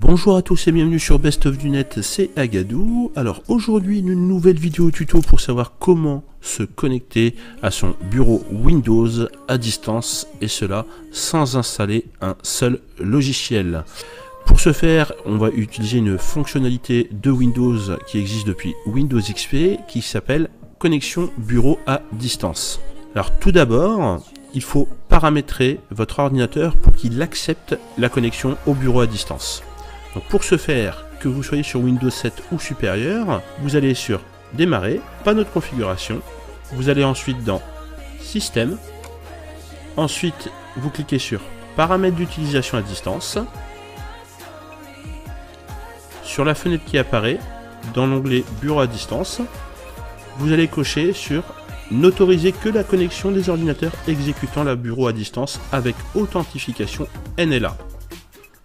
Bonjour à tous et bienvenue sur Best of du Net, c'est Agadou. Alors aujourd'hui une nouvelle vidéo tuto pour savoir comment se connecter à son bureau Windows à distance et cela sans installer un seul logiciel. Pour ce faire, on va utiliser une fonctionnalité de Windows qui existe depuis Windows XP qui s'appelle connexion bureau à distance. Alors tout d'abord, il faut paramétrer votre ordinateur pour qu'il accepte la connexion au bureau à distance. Donc pour ce faire, que vous soyez sur Windows 7 ou supérieur, vous allez sur Démarrer, panneau de configuration, vous allez ensuite dans Système, ensuite vous cliquez sur Paramètres d'utilisation à distance. Sur la fenêtre qui apparaît, dans l'onglet Bureau à distance, vous allez cocher sur N'autoriser que la connexion des ordinateurs exécutant la bureau à distance avec authentification NLA.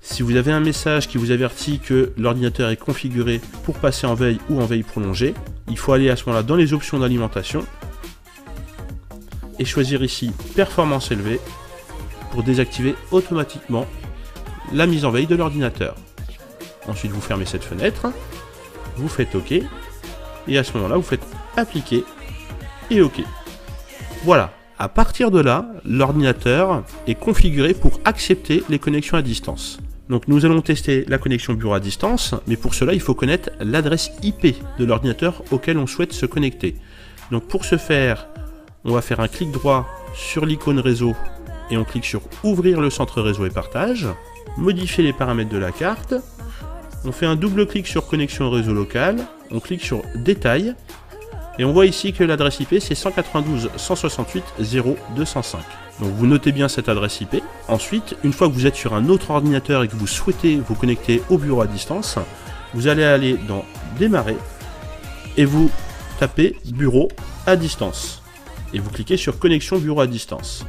Si vous avez un message qui vous avertit que l'ordinateur est configuré pour passer en veille ou en veille prolongée, il faut aller à ce moment-là dans les options d'alimentation et choisir ici Performance élevée pour désactiver automatiquement la mise en veille de l'ordinateur. Ensuite, vous fermez cette fenêtre, vous faites OK et à ce moment-là, vous faites Appliquer et OK. Voilà, à partir de là, l'ordinateur est configuré pour accepter les connexions à distance. Donc nous allons tester la connexion bureau à distance, mais pour cela il faut connaître l'adresse IP de l'ordinateur auquel on souhaite se connecter. Donc pour ce faire, on va faire un clic droit sur l'icône réseau et on clique sur Ouvrir le centre réseau et partage, modifier les paramètres de la carte, on fait un double clic sur Connexion réseau local, on clique sur Détails, et on voit ici que l'adresse IP c'est 192.168.0.205. Donc vous notez bien cette adresse IP. Ensuite, une fois que vous êtes sur un autre ordinateur et que vous souhaitez vous connecter au bureau à distance, vous allez aller dans Démarrer et vous tapez Bureau à distance. Et vous cliquez sur Connexion bureau à distance.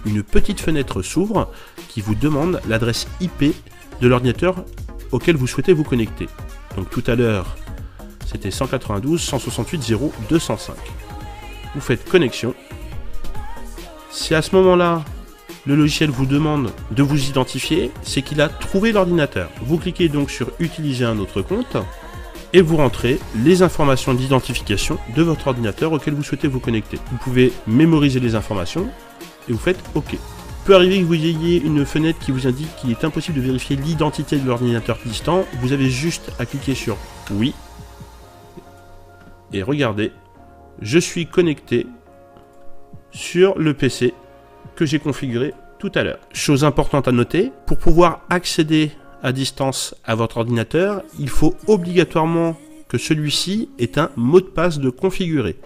Une petite fenêtre s'ouvre qui vous demande l'adresse IP de l'ordinateur auquel vous souhaitez vous connecter. Donc tout à l'heure, c'était 192.168.0.205. Vous faites connexion. Si à ce moment-là, le logiciel vous demande de vous identifier, c'est qu'il a trouvé l'ordinateur. Vous cliquez donc sur Utiliser un autre compte et vous rentrez les informations d'identification de votre ordinateur auquel vous souhaitez vous connecter. Vous pouvez mémoriser les informations et vous faites OK. Il peut arriver que vous ayez une fenêtre qui vous indique qu'il est impossible de vérifier l'identité de l'ordinateur distant. Vous avez juste à cliquer sur Oui. Et regardez, je suis connecté sur le PC que j'ai configuré tout à l'heure. Chose importante à noter, pour pouvoir accéder à distance à votre ordinateur, il faut obligatoirement que celui-ci ait un mot de passe de configuré.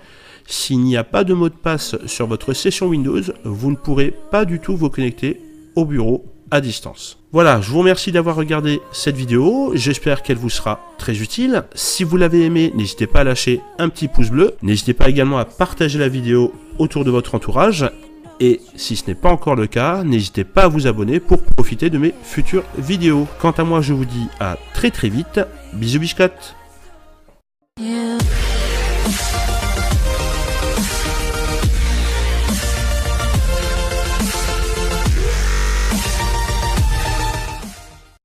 S'il n'y a pas de mot de passe sur votre session Windows, vous ne pourrez pas du tout vous connecter au bureau à distance. Voilà, je vous remercie d'avoir regardé cette vidéo, j'espère qu'elle vous sera très utile. Si vous l'avez aimé, n'hésitez pas à lâcher un petit pouce bleu, n'hésitez pas également à partager la vidéo autour de votre entourage, et si ce n'est pas encore le cas, n'hésitez pas à vous abonner pour profiter de mes futures vidéos. Quant à moi, je vous dis à très vite, bisous biscottes.